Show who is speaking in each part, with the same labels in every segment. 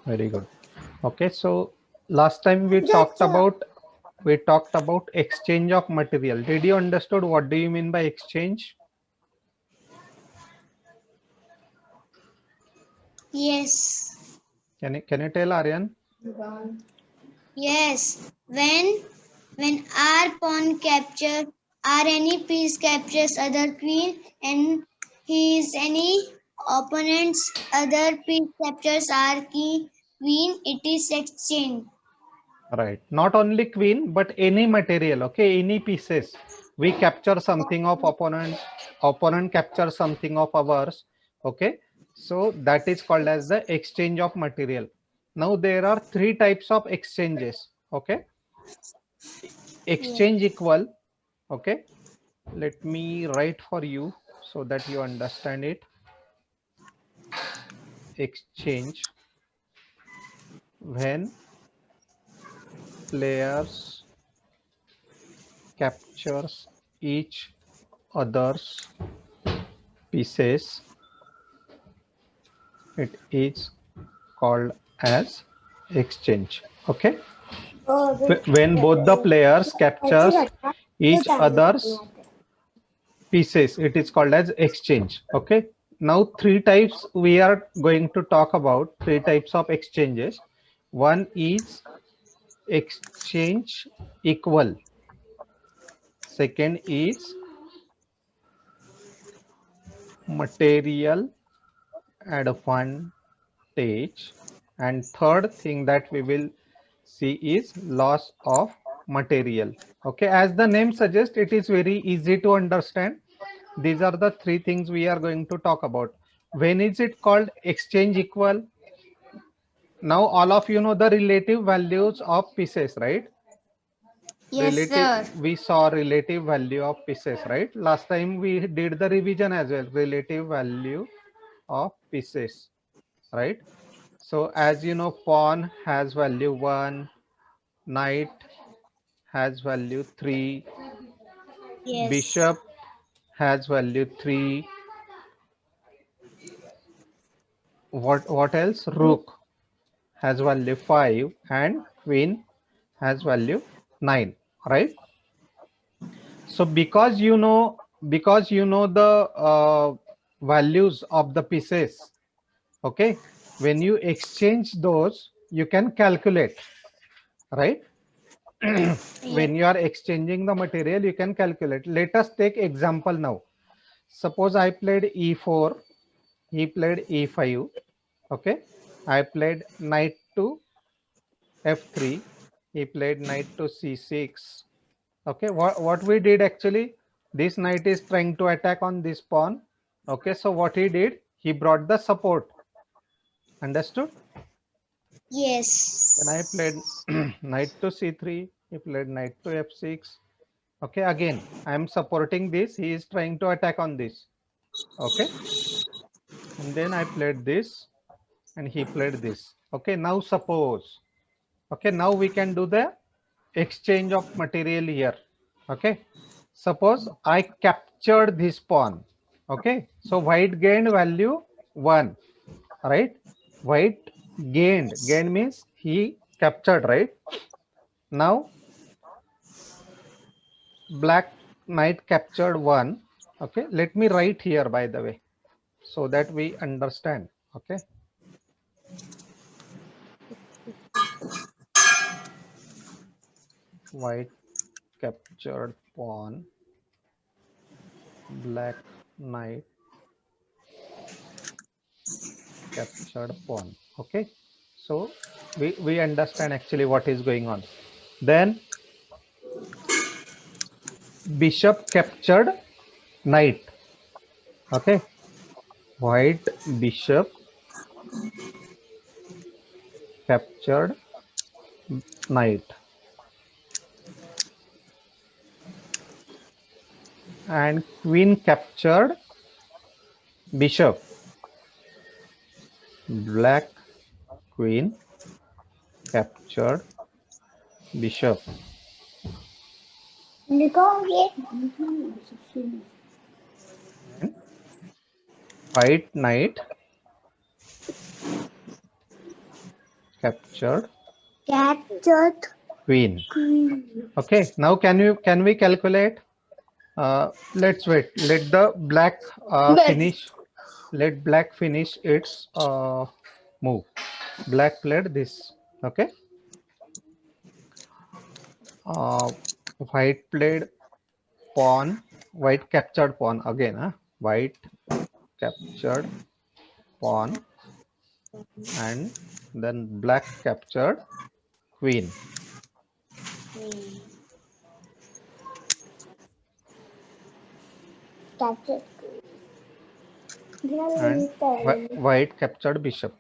Speaker 1: Very good. Okay, so last time we talked about exchange of material. Did you understood what do you mean by exchange?
Speaker 2: Yes.
Speaker 1: Can you tell, Aryan?
Speaker 2: Yes. When our pawn capture or any piece captures other queen and his any opponent's other piece captures our key queen, it is exchange.
Speaker 1: Right. Not only queen, but any material. Okay, any pieces. We capture something of opponent captures something of ours. Okay, so that is called as the exchange of material. Now there are three types of exchanges. Okay,
Speaker 2: Yes.
Speaker 1: exchange equal. Okay, let me write for you so that you understand it. Exchange when players captures each other's pieces, it is called as exchange. Okay, when both the players captures each other's pieces, it is called as exchange. Okay, now three types we are going to talk about. Three types of exchanges. One is exchange equal. Second is material advantage, and third thing that we will see is loss of material. Okay, as the name suggests, it is very easy to understand. These are the three things we are going to talk about. When is it called exchange equal? Now all of you know the relative values of pieces, right?
Speaker 2: Yes,
Speaker 1: Relative,
Speaker 2: sir.
Speaker 1: we saw relative value of pieces, right? Last time we did the revision as well. Relative value of pieces, right? So as you know, pawn has value 1, knight has value 3,
Speaker 2: Yes.
Speaker 1: bishop has value 3, what else? Rook has value 5, and queen has value 9, right? So because you know the values of the pieces, okay, when you exchange those, you can calculate, right?
Speaker 2: Yes.
Speaker 1: When you are exchanging the material, you can calculate. Let us take example now. Suppose I played e4, he played e5. Okay, I played knight to f3, he played knight to c6. Okay, what we did actually, this knight is trying to attack on this pawn. Okay, so what he did, he brought the support. Understood? Then I played
Speaker 2: Yes.
Speaker 1: knight to c3, he played knight to f6. Okay, again I am supporting this, he is trying to attack on this. Okay, and then I played this and he played this. Okay, now suppose, okay, now we can do the exchange of material here. Okay, suppose I captured this pawn. Okay, so white gained value 1, right? White gained means he captured, right? Now black knight captured 1. Okay, let me write here, by the way, so that we understand. Okay, white captured pawn, black knight captured pawn. Okay, so we understand actually what is going on. Then bishop captured knight. Okay, white bishop captured knight, and queen captured bishop. Black queen captured bishop. And white knight captured
Speaker 2: Captured
Speaker 1: queen.
Speaker 2: queen.
Speaker 1: Okay, now can we calculate? Let's wait. Let the black finish. Let black finish its move. Black played this. Okay. Uh, White played pawn. White captured pawn again. White captured pawn, and then black captured queen.
Speaker 2: Captured
Speaker 1: And white captured bishop.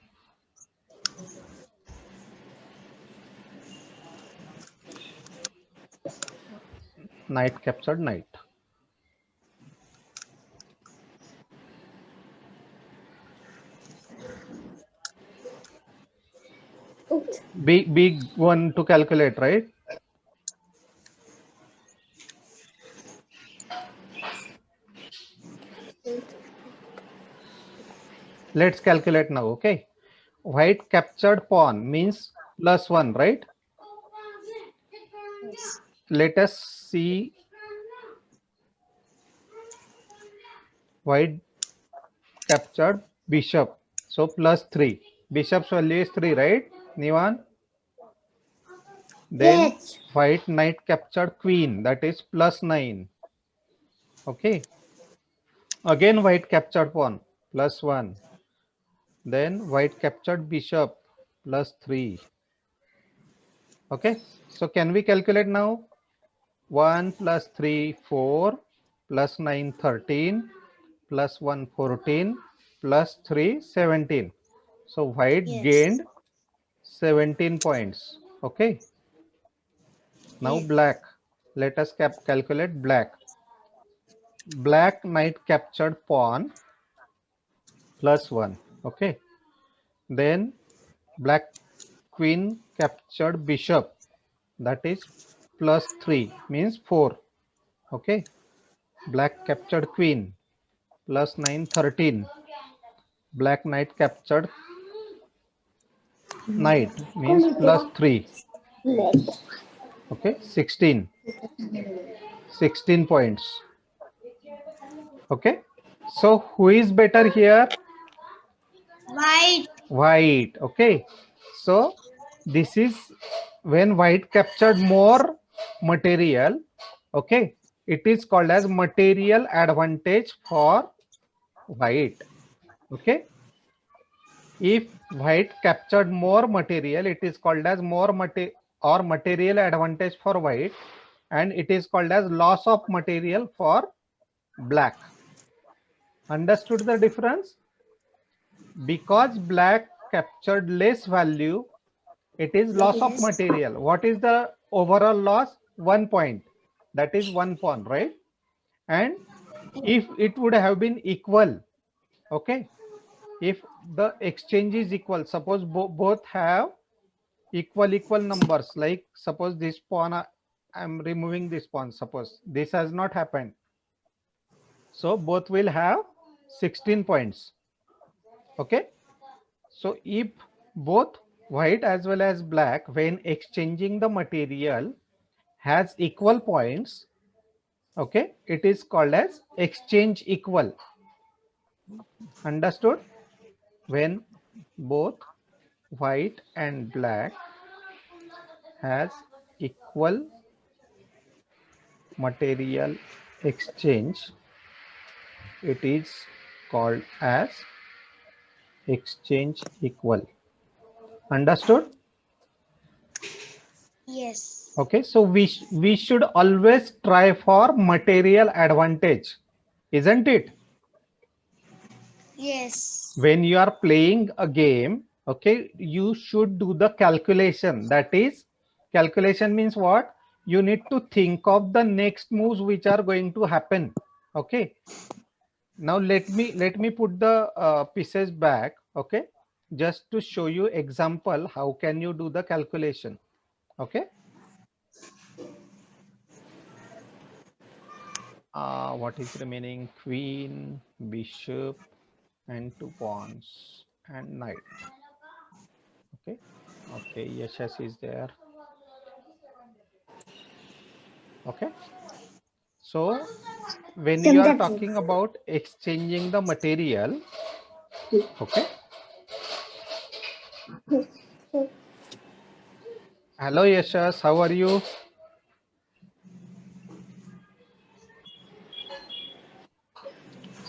Speaker 1: Knight captured knight. Big one to calculate, right? Let's calculate now. Okay. White captured pawn means +1, right?
Speaker 2: Yes.
Speaker 1: Let us see. White captured bishop, so +3. Bishop's value is 3, right, Nivan? Then
Speaker 2: Yes.
Speaker 1: white knight captured queen, that is +9. Okay. Again white captured pawn, +1. Then white captured bishop, +3. Okay. So can we calculate now? 1 + 3, 4, +9, 13, +1, 14, +3, 17. So white
Speaker 2: Yes.
Speaker 1: gained 17 points. Okay. Now
Speaker 2: Yes.
Speaker 1: black. Let us calculate black. Black knight captured pawn, +1. Okay. Then black queen captured bishop, that is +3, means 4. Okay. Black captured queen, +9, 13. Black knight captured knight, means +3. Okay. 16. 16 points. Okay. So who is better here?
Speaker 2: White.
Speaker 1: White. Okay. So this is when white captured more material. Okay. It is called as material advantage for white. Okay. If white captured more material, it is called as material advantage for white, and it is called as loss of material for black. Understood the difference? Because black captured less value, it is loss of
Speaker 2: Yes.
Speaker 1: material. What is the overall loss? 1 point. That is 1 pawn, right? And if it would have been equal, okay, if the exchange is equal, suppose both have equal numbers, like suppose this pawn, I'm removing this pawn, suppose this has not happened, so both will have 16 points. Okay. So if both white as well as black, when exchanging the material, has equal points, okay, it is called as exchange equal. Understood? When both white and black has equal material exchange, it is called as exchange equal. Understood?
Speaker 2: Yes.
Speaker 1: Okay, so we should always try for material advantage, isn't it?
Speaker 2: Yes.
Speaker 1: When you are playing a game, okay, you should do the calculation. That is, calculation means what? You need to think of the next moves which are going to happen. Okay. Now let me put the pieces back. Okay, just to show you example how can you do the calculation. Okay. What is remaining? Queen, bishop, and 2 pawns and knight. Okay. Okay, Yashas is there. Okay. So when you are talking about exchanging the material, okay. Hello Yashas, how are you?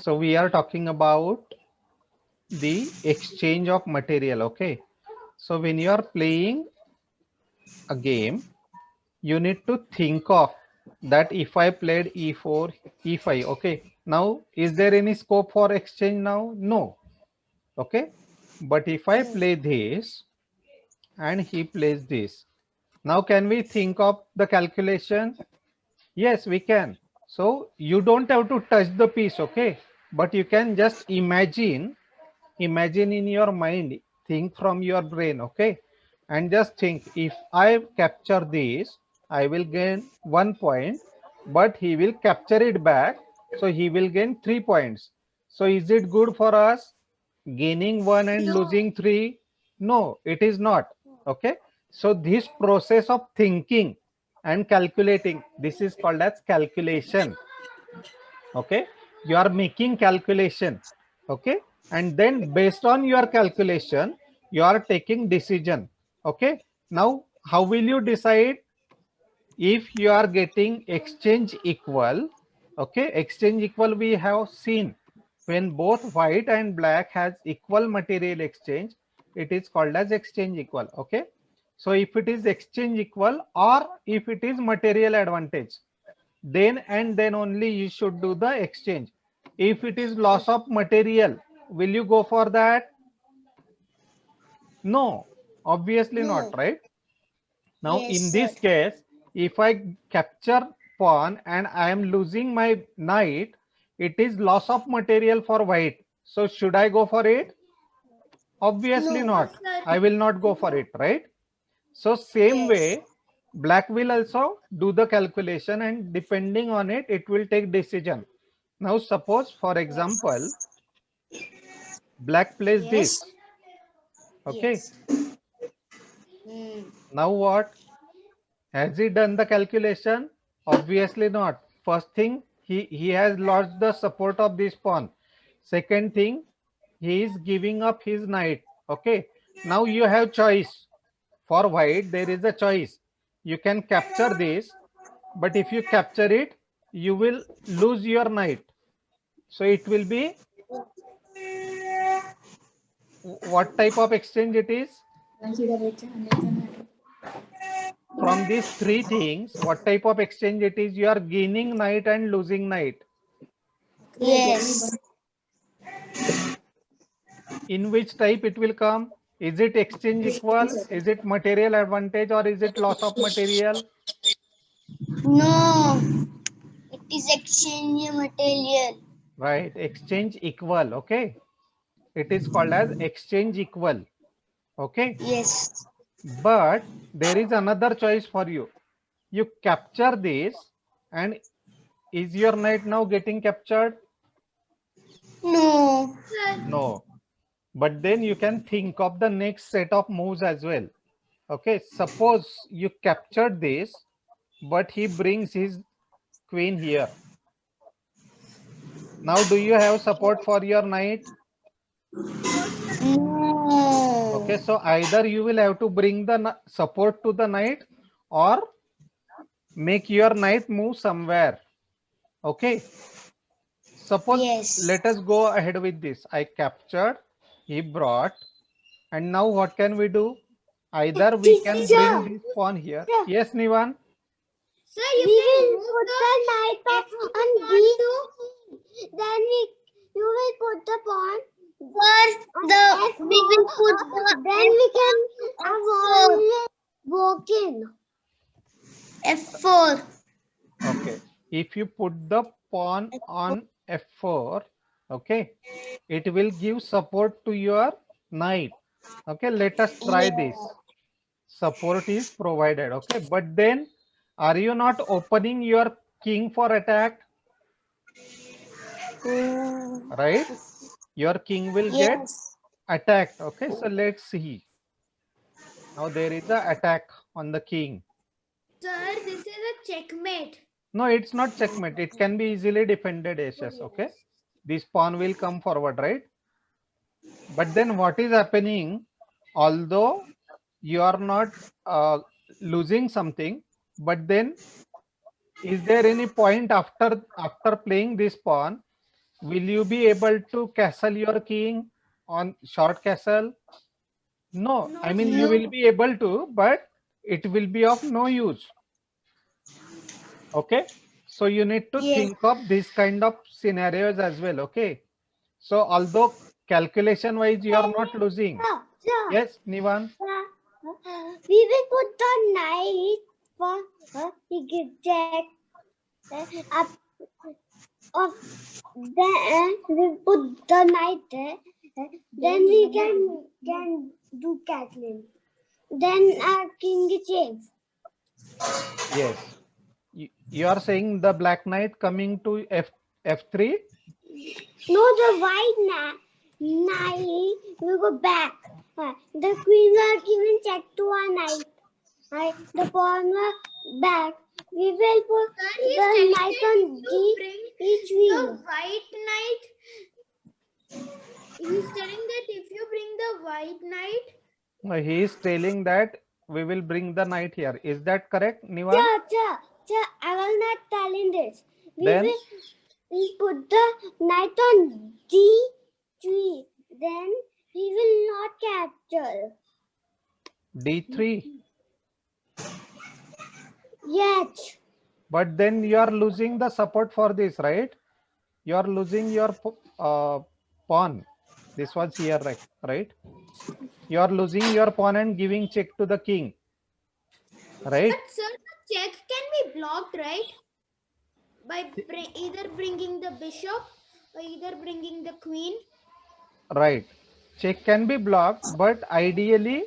Speaker 1: So we are talking about the exchange of material. Okay. So when you are playing a game, you need to think of that if I played e4, e5, okay. Now, is there any scope for exchange now? No. Okay. But if I play this and he plays this, now can we think of the calculation? Yes, we can. So you don't have to touch the piece, okay? But you can just imagine in your mind, think from your brain, okay? And just think, if I capture this, I will gain 1 point, but he will capture it back, so he will gain 3 points. So is it good for us gaining 1 and losing 3? No, it is not. Okay. So this process of thinking and calculating, this is called as calculation. Okay, you are making calculation. Okay, and then based on your calculation you are taking decision. Okay, now how will you decide if you are getting exchange equal? Okay, exchange equal we have seen, when both white and black has equal material exchange, it is called as exchange equal. Okay, so if it is exchange equal or if it is material advantage, then and then only you should do the exchange. If it is loss of material, will you go for that? No, obviously not,
Speaker 2: No.
Speaker 1: right? Now
Speaker 2: Yes,
Speaker 1: in
Speaker 2: sir.
Speaker 1: this case, if I capture pawn and I am losing my knight, it is loss of material for white. So should I go for it? Obviously
Speaker 2: No.
Speaker 1: not. I will not go for it, right? So same
Speaker 2: Yes.
Speaker 1: way, black will also do the calculation, and depending on it, it will take decision. Now suppose, for example,
Speaker 2: Yes.
Speaker 1: black plays this.
Speaker 2: Yes.
Speaker 1: Okay.
Speaker 2: Yes. Mm.
Speaker 1: Now what? Has he done the calculation? Obviously not. First thing, he has lost the support of this pawn. Second thing, he is giving up his knight. Okay. Now you have choice. For white, there is a choice. You can capture this, but if you capture it, you will lose your knight. So it will be, what type of exchange it is? From these three things, what type of exchange it is? You are gaining knight and losing knight.
Speaker 2: Yes.
Speaker 1: In which type it will come? Is it exchange equal? Is it material advantage, or is it loss of material?
Speaker 2: No. It is exchange material.
Speaker 1: Right, exchange equal. Okay, it is called as exchange equal. Okay,
Speaker 2: Yes.
Speaker 1: but there is another choice for you. You capture this, and is your knight now getting captured?
Speaker 2: No.
Speaker 1: No, but then you can think of the next set of moves as well. Okay, suppose you captured this, but he brings his queen here. Now do you have support for your knight?
Speaker 2: No.
Speaker 1: Okay, so either you will have to bring the support to the knight, or make your knight move somewhere. Okay, suppose,
Speaker 2: Yes.
Speaker 1: let us go ahead with this. I captured, he brought, and now what can we do? Either we can bring
Speaker 2: Sir,
Speaker 1: this pawn here. Yes, Nivan?
Speaker 3: So you
Speaker 2: we
Speaker 3: can
Speaker 2: will
Speaker 3: move
Speaker 2: put
Speaker 3: the
Speaker 2: the knight on
Speaker 3: pawn
Speaker 2: B.
Speaker 3: to
Speaker 2: Then you will put the pawn. For the
Speaker 3: F4.
Speaker 2: we will put the then we can avoid walking. F4.
Speaker 1: Okay, if you put the pawn on f4, okay, it will give support to your knight. Okay, let us try this. Support is provided. Okay, but then are you not opening your king for attack? Right, your king will get
Speaker 2: Yes.
Speaker 1: attacked. Okay, so let's see. Now there is a attack on the king.
Speaker 3: Sir, this is a checkmate.
Speaker 1: No, it's not checkmate. It can be easily defended, Yashas. Okay. This pawn will come forward, right? But then what is happening? Although you are not losing something, but then is there any point after playing this pawn? Will you be able to castle your king on short castle? No,
Speaker 3: No,
Speaker 1: I mean
Speaker 3: sir.
Speaker 1: you will be able to, but it will be of no use. Okay, so you need to
Speaker 2: Yes.
Speaker 1: think of this kind of scenarios as well. Okay, so although calculation wise you are not losing.
Speaker 2: Sir,
Speaker 1: Yes, Nivan.
Speaker 2: we will put the knight for he give check up of then we put the knight there. Then we can do castling. Then our king change.
Speaker 1: Yes, you are saying the black knight coming to f3.
Speaker 2: No, the white knight will go back. The queen will even check to our knight. The pawn will back. We will put
Speaker 3: Sir, he's
Speaker 2: the
Speaker 3: telling
Speaker 2: knight
Speaker 3: that
Speaker 2: on
Speaker 3: if you bring
Speaker 2: each
Speaker 3: the
Speaker 2: wheel.
Speaker 3: white knight, he's telling that if you bring the white knight,
Speaker 1: He is telling that we will bring the knight here. Is that correct, Nivan?
Speaker 2: I was not telling this.
Speaker 1: Then
Speaker 2: We put the knight on D3. Then he will not capture.
Speaker 1: d3.
Speaker 2: Yes.
Speaker 1: But then you are losing the support for this, right? You are losing your pawn. This was here, right? You are losing your pawn and giving check to the king, right?
Speaker 3: but sir, the check can be blocked, right? By either bringing the bishop or either bringing the queen.
Speaker 1: Right. Check can be blocked, but ideally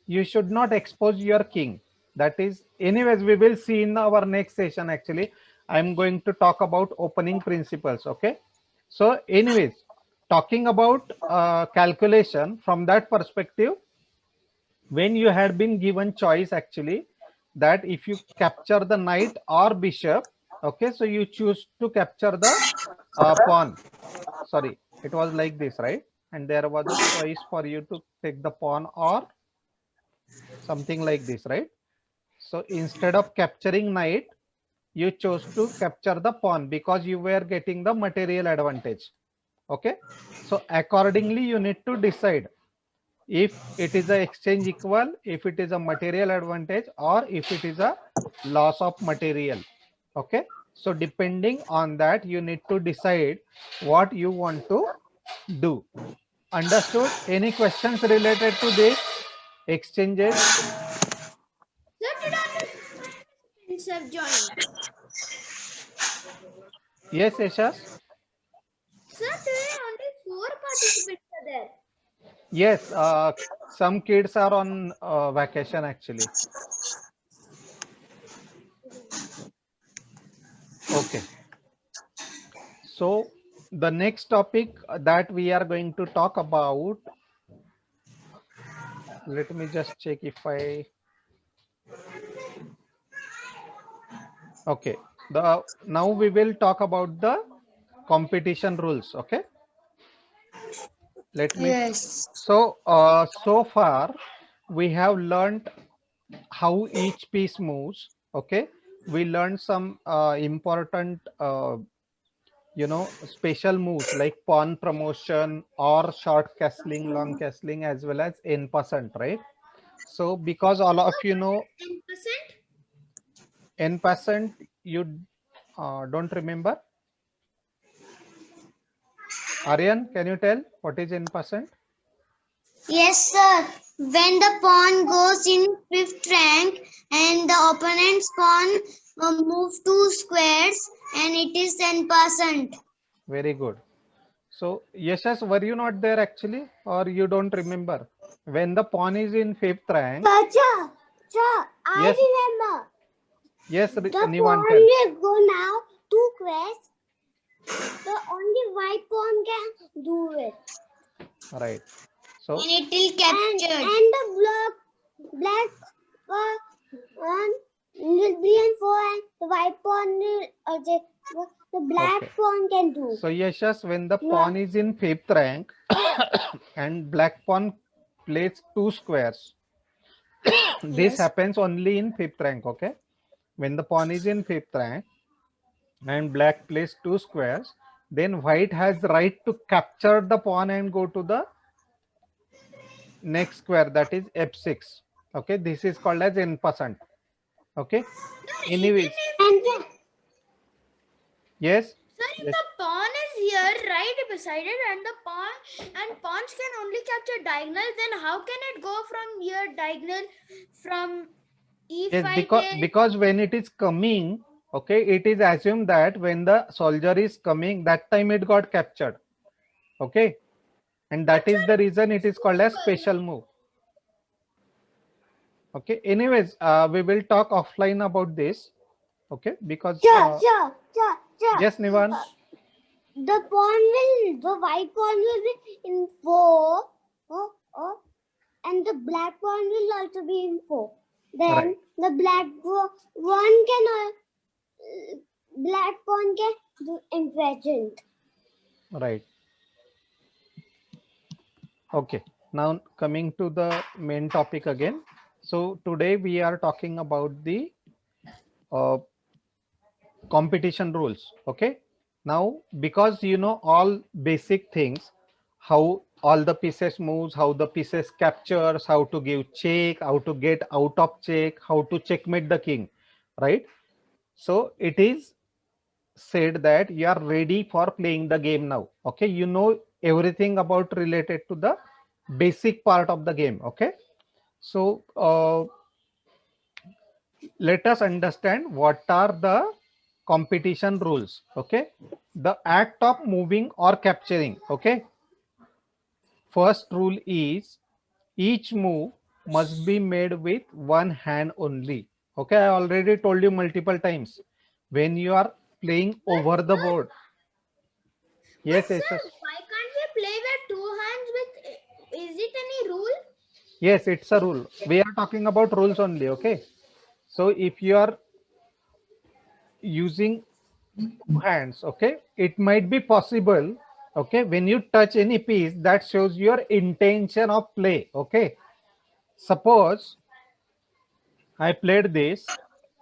Speaker 1: you should not expose your king. That is, anyways, we will see in our next session. Actually, I'm going to talk about opening principles. Okay. So anyways, talking about calculation from that perspective, when you had been given choice actually that if you capture the knight or bishop, okay, so you choose to capture the pawn. Sorry, it was like this, right? And there was a choice for you to take the pawn or something like this, right? So instead of capturing knight, you chose to capture the pawn because you were getting the material advantage. Okay, so accordingly you need to decide if it is a exchange equal, if it is a material advantage, or if it is a loss of material. Okay, so depending on that you need to decide what you want to do. Understood? Any questions related to this exchanges?
Speaker 3: Sir, today only 4 participants have joined.
Speaker 1: Yes, Yashas?
Speaker 3: Sir, today only 4 participants are there.
Speaker 1: Yes, some kids are on vacation actually. Okay. So the next topic that we are going to talk about, let me just check if I, okay. Now we will talk about the competition rules. Okay. Let me,
Speaker 2: Yes.
Speaker 1: so so far we have learned how each piece moves. Okay, we learned some important special moves like pawn promotion or short castling, long castling, as well as en passant, right? So because all of you know
Speaker 3: 10%?
Speaker 1: en passant, you don't remember? Aryan, can you tell what is en passant?
Speaker 2: Yes, sir. When the pawn goes in fifth rank and the opponent's pawn move 2 squares and it is 10%.
Speaker 1: Very good. So Yashas, were you not there actually, or you don't remember? When the pawn is in fifth rank,
Speaker 2: Sir, I
Speaker 1: yes,
Speaker 2: remember.
Speaker 1: yes,
Speaker 2: The
Speaker 1: Nivan,
Speaker 2: pawn
Speaker 1: tell.
Speaker 2: will go now 2 squares. The only white pawn can do it.
Speaker 1: Right. So
Speaker 2: And it will capture. And the black pawn will be in 4 and the white pawn will the black
Speaker 1: Okay.
Speaker 2: pawn can do.
Speaker 1: So Yashas, when the
Speaker 2: Yeah.
Speaker 1: pawn is in 5th rank and black pawn plays 2 squares, this
Speaker 2: Yes.
Speaker 1: happens only in 5th rank. Okay, when the pawn is in 5th rank and black plays 2 squares, then white has the right to capture the pawn and go to the next square, that is f6. Okay, this is called as en-passant. Okay,
Speaker 3: Even
Speaker 1: anyways,
Speaker 3: if,
Speaker 2: And
Speaker 1: yes.
Speaker 3: sir, if
Speaker 1: Yes.
Speaker 3: the pawn is here right beside it and the pawns can only capture diagonal, then how can it go from here diagonal from
Speaker 1: Yes,
Speaker 3: e5 till
Speaker 1: because when it is coming, okay, it is assumed that when the soldier is coming, that time it got captured. Okay, and that
Speaker 3: But
Speaker 1: is
Speaker 3: sir,
Speaker 1: the reason it is called as
Speaker 3: simple.
Speaker 1: special move. Okay, anyways, we will talk offline about this. Okay, because
Speaker 2: sure.
Speaker 1: yes, Nivan.
Speaker 2: The white pawn will be in 4. And the black pawn will also be in 4. Then
Speaker 1: Right.
Speaker 2: the black pawn can do in present.
Speaker 1: Right. Okay, now coming to the main topic again. So today we are talking about the uh, competition rules. Okay, now because you know all basic things, how all the pieces moves, how the pieces captures, how to give check, how to get out of check, how to checkmate the king, right? So it is said that you are ready for playing the game now. Okay, you know everything about related to the basic part of the game. Okay, so let us understand what are the competition rules. Okay, the act of moving or capturing. Okay, first rule is each move must be made with one hand only. Okay, I already told you multiple times when you are playing over the board. Yes,
Speaker 3: But
Speaker 1: yes,
Speaker 3: sir,
Speaker 1: yes.
Speaker 3: why can't we play with two hands with? Is it any rule?
Speaker 1: Yes, it's a rule. We are talking about rules only. Okay, so if you are using two hands, okay, it might be possible. Okay, when you touch any piece, that shows your intention of play. Okay, suppose I played this,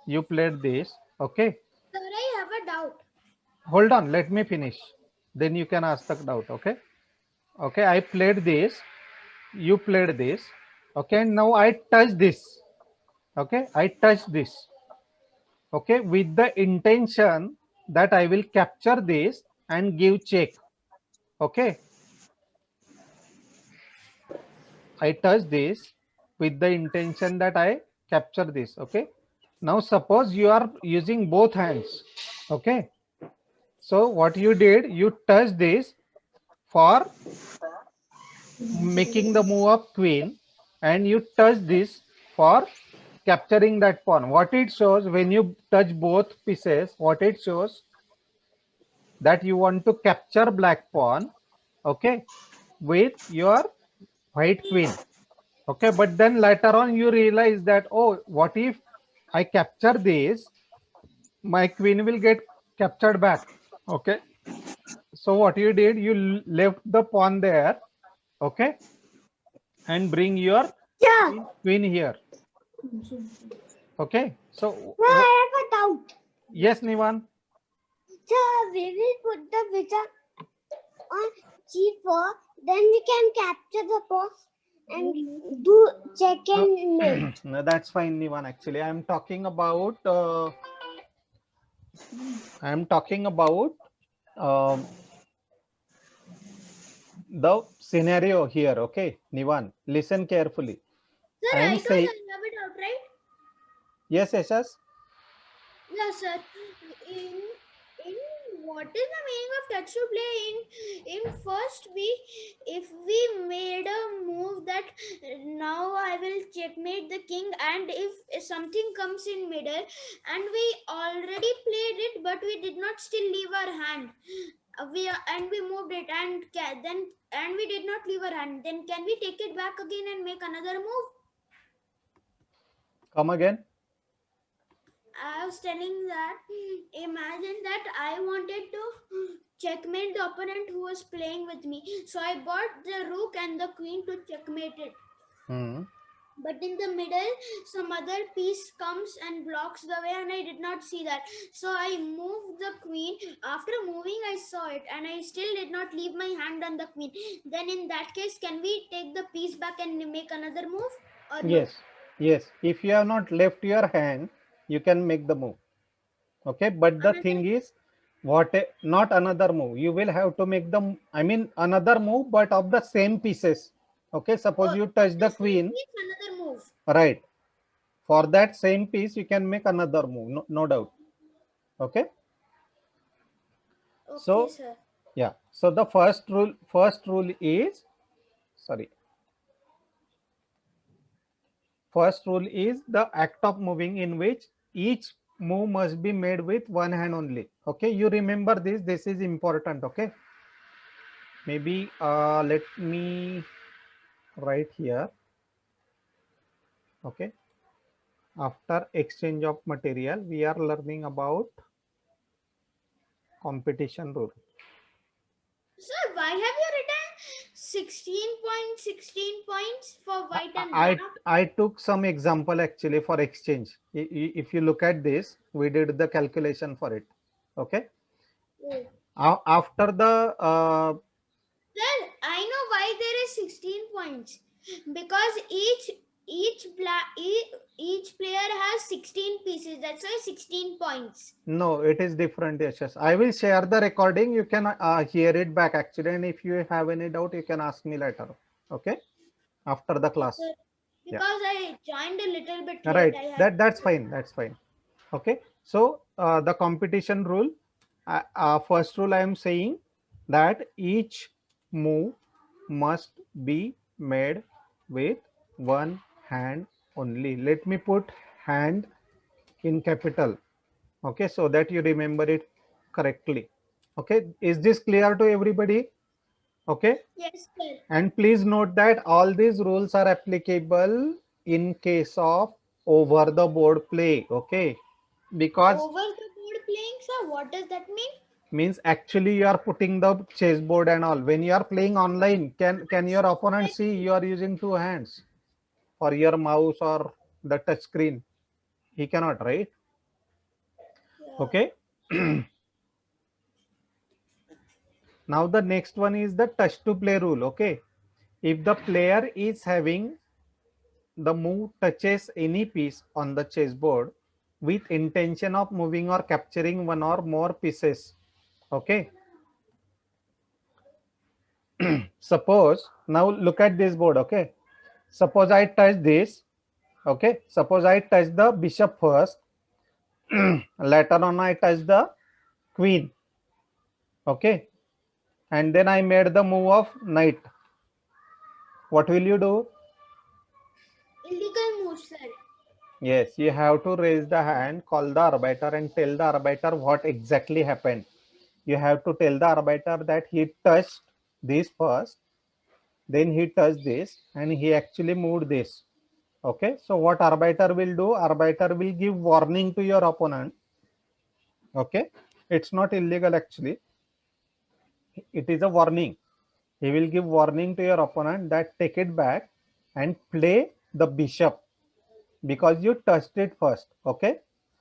Speaker 1: you played this. Okay,
Speaker 3: Sir, I have a doubt.
Speaker 1: hold on, let me finish, then you can ask the doubt. Okay, okay, I played this, you played this. Okay, and now I touch this. Okay, I touch this. Okay, with the intention that I will capture this and give check. Okay, I touch this with the intention that I capture this. Okay, now suppose you are using both hands. Okay, so what you did, you touch this for making the move of queen, and you touch this for capturing that pawn. What it shows, when you touch both pieces, what it shows, that you want to capture black pawn, okay, with your white queen. Okay, but then later on you realize that, oh, what if I capture this, my queen will get captured back. Okay, so what you did, you left the pawn there. Okay, and bring your
Speaker 2: Sure.
Speaker 1: queen here. Okay, so
Speaker 2: Sir, I have a doubt.
Speaker 1: yes, Nivan.
Speaker 2: Sir, we will put the bishop on g4, then we can capture the pawn and do check and mate.
Speaker 1: No, that's fine, Nivan. Actually, I'm talking about the scenario here. Okay, Nivan, listen carefully.
Speaker 3: Sir,
Speaker 1: I
Speaker 3: I
Speaker 1: am
Speaker 3: told
Speaker 1: saying,
Speaker 3: I have a doubt, right?
Speaker 1: yes, yes.
Speaker 3: Yes, sir. In in what is the meaning of touch to play? In first if we made a move that now I will checkmate the king, and if something comes in middle and we already played it but we did not still leave our hand, we moved it and we did not leave our hand, then can we take it back again and make another move?
Speaker 1: Come again.
Speaker 3: I was telling that imagine that I wanted to checkmate the opponent who was playing with me. So I bought the rook and the queen to checkmate it.
Speaker 1: Hmm.
Speaker 3: But in the middle, some other piece comes and blocks the way, and I did not see that. So I moved the queen. After moving, I saw it, and I still did not leave my hand on the queen. Then in that case, can we take the piece back and make another move? Or no?
Speaker 1: Yes, yes. If you have not left your hand, you can make the move. Okay, but the
Speaker 3: Another
Speaker 1: thing is, not another move. You will have to make the, I mean, another move, but of the same pieces. Okay, suppose
Speaker 3: oh,
Speaker 1: you touch
Speaker 3: the
Speaker 1: the
Speaker 3: same
Speaker 1: queen,
Speaker 3: piece, another move.
Speaker 1: right? For that same piece, you can make another move, no doubt. Okay,
Speaker 3: Okay,
Speaker 1: so
Speaker 3: sir.
Speaker 1: yeah. So the first rule is, sorry, first rule is the act of moving in which each move must be made with one hand only. Okay, you remember this. This is important. Okay, maybe let me write here. Okay, after exchange of material, we are learning about competition rule.
Speaker 3: Sir, why have you written 16 points for white and
Speaker 1: I
Speaker 3: black?
Speaker 1: I took some example actually for exchange. If you look at this, we did the calculation for it. Okay.
Speaker 3: Oh.
Speaker 1: After the
Speaker 3: Sir, I know why there is 16 points. Because each player has 16 pieces. That's why 16 points.
Speaker 1: no, it is different. Yes, I will share the recording. You can hear it back actually, and if you have any doubt, you can ask me later. Okay, after the
Speaker 3: Okay,
Speaker 1: class.
Speaker 3: sir.
Speaker 1: Yeah,
Speaker 3: Because I joined a little bit late.
Speaker 1: right.
Speaker 3: I had
Speaker 1: That's fine. That's fine. Okay, so the competition rule. First rule, I am saying that each move must be made with one hand only. Let me put hand in capital. Okay, so that you remember it correctly. Okay, is this clear to everybody? Okay,
Speaker 3: yes, sir.
Speaker 1: and please note that all these rules are applicable in case of over the board play. Okay, because
Speaker 3: Over the board playing, sir. What does that mean?
Speaker 1: means actually you are putting the chessboard and all. When you are playing online, can your opponent see you are using two hands for your mouse or the touch screen? He cannot, right?
Speaker 3: Yeah.
Speaker 1: Okay. Now the next one is the touch to play rule. Okay, if the player is having the move touches any piece on the chessboard with intention of moving or capturing one or more pieces. Okay, suppose now look at this board. Okay, suppose I touch this. Okay, suppose I touch the bishop first. Later on I touch the queen. Okay, and then I made the move of knight. What will you do?
Speaker 3: Illegal move, sir.
Speaker 1: Yes, you have to raise the hand, call the arbiter, and tell the arbiter what exactly happened. You have to tell the arbiter that he touched this first, then he touched this, and he actually moved this. Okay, so what arbiter will do? Arbiter will give warning to your opponent. Okay, it's not illegal actually, it is a warning. He will give warning to your opponent that take it back and play the bishop because you touched it first. Okay,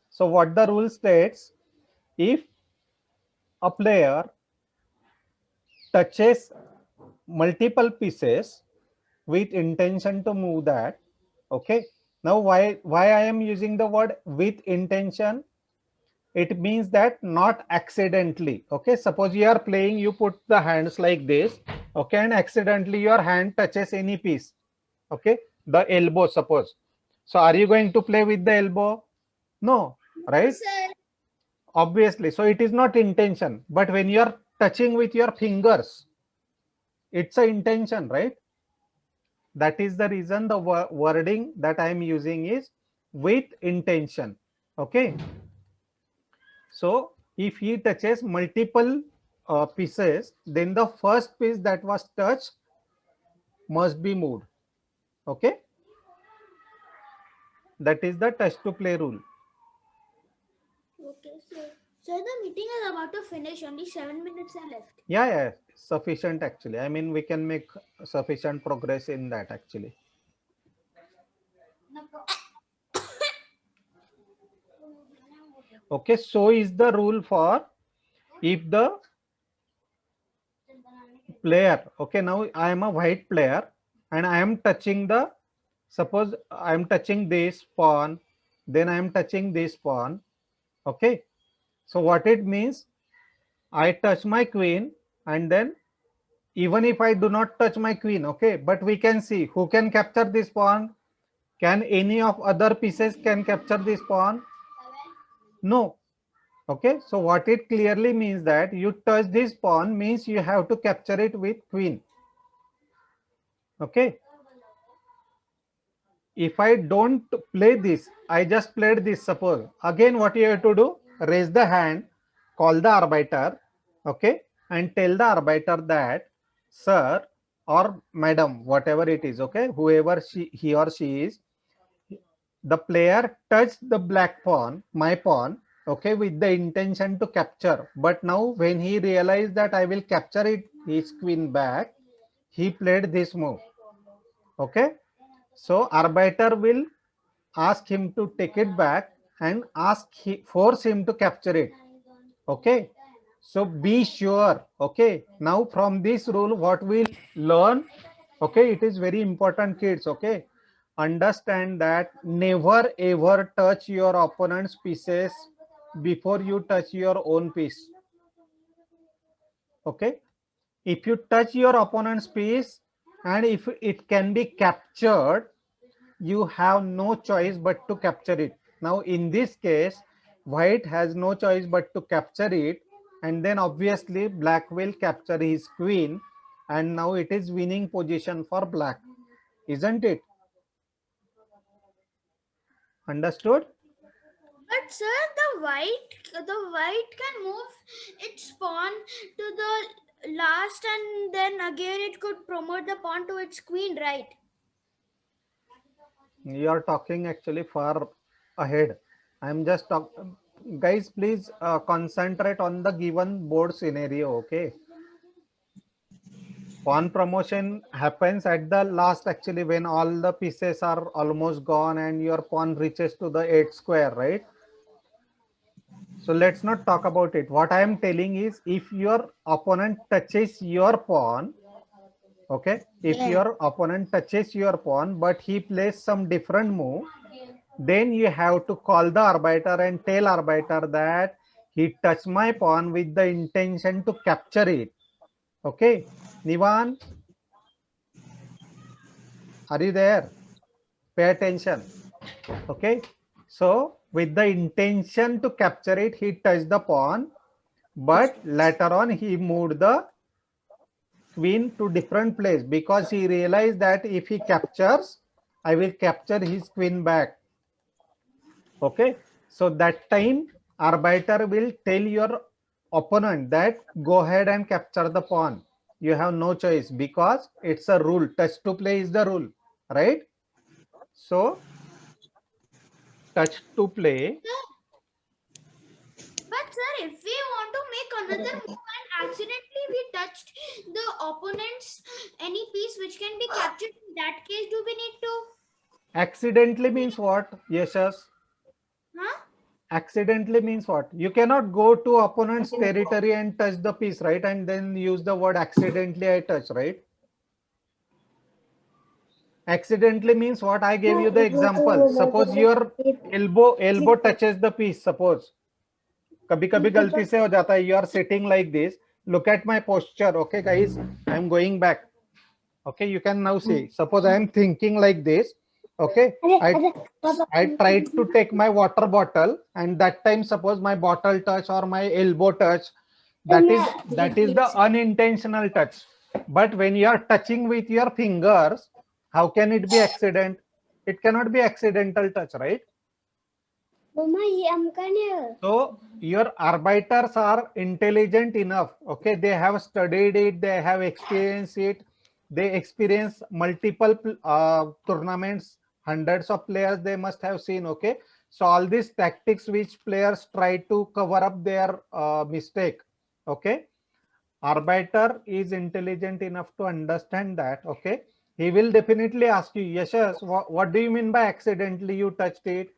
Speaker 1: so what the rule states, if a player touches multiple pieces with intention to move that, okay, now why I am using the word with intention, it means that not accidentally. Okay, suppose you are playing, you put the hands like this, okay, and accidentally your hand touches any piece, okay, the elbow suppose. So are you going to play with the elbow? No,
Speaker 3: No,
Speaker 1: right?
Speaker 3: sir.
Speaker 1: Obviously, so it is not intention, but when you are touching with your fingers, it's a intention, right? That is the reason the wording that I am using is with intention. Okay, so if he touches multiple pieces, then the first piece that was touched must be moved. Okay, That is the touch to play rule.
Speaker 3: Okay, so the meeting is about to finish. Only 7 minutes are left.
Speaker 1: Yeah, sufficient actually. I mean, we can make sufficient progress in that actually. Okay, so is the rule for if the player, okay, now I am a white player and I am touching the, suppose I am touching this pawn, then I am touching this pawn. Okay, so what it means, I touch my queen, and then even if I do not touch my queen, okay, but we can see who can capture this pawn. Can any of other pieces can capture this pawn? No. Okay, so what it clearly means that you touch this pawn means you have to capture it with queen. Okay, if I don't play this, I just played this, suppose, again what you have to do, raise the hand, call the arbiter, okay, and tell the arbiter that, sir or madam, whatever it is, okay, whoever he or she is, the player touched the black pawn, my pawn, okay, with the intention to capture, but now when he realized that I will capture it, his queen back, he played this move. Okay, so arbiter will ask him to take it back and force him to capture it. Okay, so be sure. Okay, now from this rule what we learn, okay, it is very important, kids. Okay, understand that never ever touch your opponent's pieces before you touch your own piece. Okay, if you touch your opponent's piece and if it can be captured, you have no choice but to capture it. Now in this case, white has no choice but to capture it, and then obviously black will capture his queen, and now it is winning position for black, isn't it? Understood?
Speaker 3: But sir, the white can move its pawn to the last, and then again it could promote the pawn to its queen, right?
Speaker 1: You are talking actually far ahead. I'm just guys, please concentrate on the given board scenario. Okay, pawn promotion happens at the last actually when all the pieces are almost gone and your pawn reaches to the 8 square, right? So let's not talk about it. What I am telling is, if your opponent touches your pawn, okay, if your opponent touches your pawn but he plays some different move, then you have to call the arbiter and tell arbiter that he touched my pawn with the intention to capture it. Okay, Nivan, are you there? Pay attention. Okay, so with the intention to capture it, he touched the pawn, but later on he moved the queen to different place because he realized that if he captures, I will capture his queen back. Okay, so that time arbiter will tell your opponent that go ahead and capture the pawn. You have no choice because it's a rule. Touch to play is the rule, right? So touch to play.
Speaker 3: But sir, if we want to make another move and accidentally we touched the opponent's any piece which can be captured, in that case, do we need to?
Speaker 1: Accidentally means what? Yashas.
Speaker 3: Huh?
Speaker 1: Accidentally means what? You cannot go to opponent's territory and touch the piece, right? And then use the word accidentally I touch, right? Accidentally means what? I gave you the example. Suppose your elbow touches the piece. Suppose कभी कभी गलती से हो जाता है. You are sitting like this. Look at my posture. Okay, guys, I am going back. Okay, you can now see. Suppose I am thinking like this. Okay, I tried to take my water bottle, and that time suppose my bottle touch or my elbow touch. That is the unintentional touch. But when you are touching with your fingers, how can it be accident? It cannot be accidental touch, right? So your arbiters are intelligent enough. Okay, they have studied it, they have experienced it, they experience multiple tournaments, hundreds of players they must have seen. Okay, so all these tactics which players try to cover up their mistake. Okay, arbiter is intelligent enough to understand that. Okay, he will definitely ask you, Yashas, what do you mean by accidentally you touched it?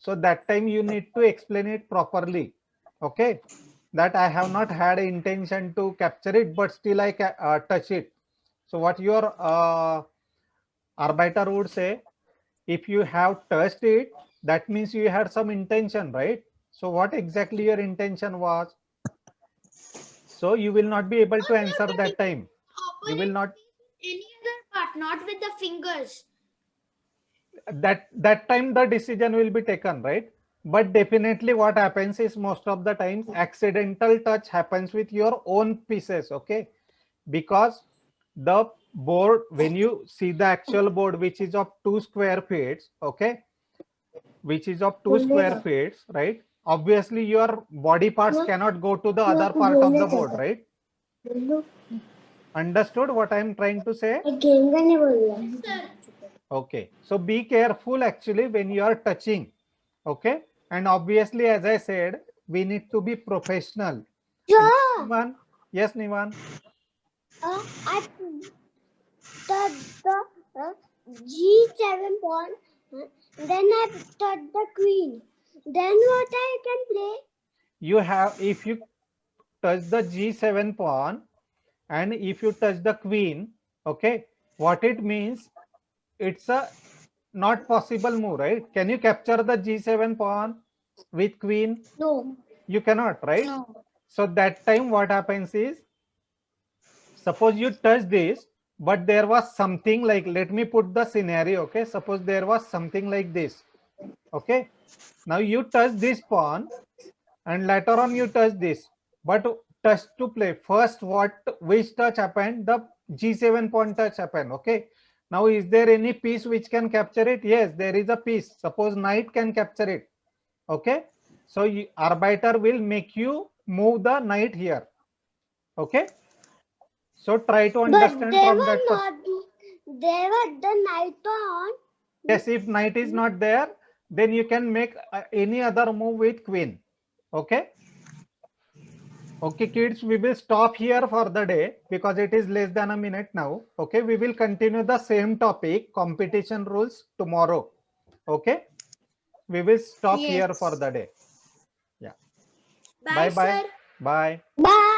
Speaker 1: So that time you need to explain it properly. Okay, that I have not had intention to capture it, but still I touch it. So what your arbiter would say, if you have touched it, that means you had some intention, right? So what exactly your intention was? So you will not be able to answer that time. You will not,
Speaker 3: Any other part, not with the fingers.
Speaker 1: that time the decision will be taken, right? But definitely what happens is most of the times accidental touch happens with your own pieces. Okay, because the board, when you see the actual board which is of 2 square feet, okay, which is of 2 square feet, right? Obviously your body parts cannot go to the other part of the board, right? Understood what I am trying to say?
Speaker 3: Yes, sir.
Speaker 1: Okay, so be careful actually when you are touching. Okay, and obviously as I said, we need to be professional. Nivan? Yes, Nivan.
Speaker 2: I touched the G7 pawn. Then I touched the queen. Then what I can play?
Speaker 1: You have, if you touch the G7 pawn and if you touch the queen, okay, what it means, it's a not possible move, right? Can you capture the G7 pawn with queen?
Speaker 2: No.
Speaker 1: You cannot, right?
Speaker 2: No.
Speaker 1: So that time what happens is, suppose you touch this, but there was something like, let me put the scenario. Okay, suppose there was something like this. Okay, now you touch this pawn and later on you touch this, but touch to play first, which touch happened? The G7 pawn touch happened. Okay, now is there any piece which can capture it? Yes, there is a piece. Suppose knight can capture it. Okay, so arbiter will make you move the knight here. Okay, so try to understand
Speaker 2: But they
Speaker 1: from
Speaker 2: were
Speaker 1: that
Speaker 2: not. They were the knight pawn.
Speaker 1: Yes, if knight is not there, then you can make any other move with queen. Okay. Okay, kids, we will stop here for the day because it is less than a minute now. Okay, we will continue the same topic, competition rules, tomorrow. Okay, we will stop here for
Speaker 2: Yes.
Speaker 1: the day. Yeah.
Speaker 3: Bye,
Speaker 1: Bye.
Speaker 3: sir.
Speaker 1: Bye.
Speaker 2: Bye.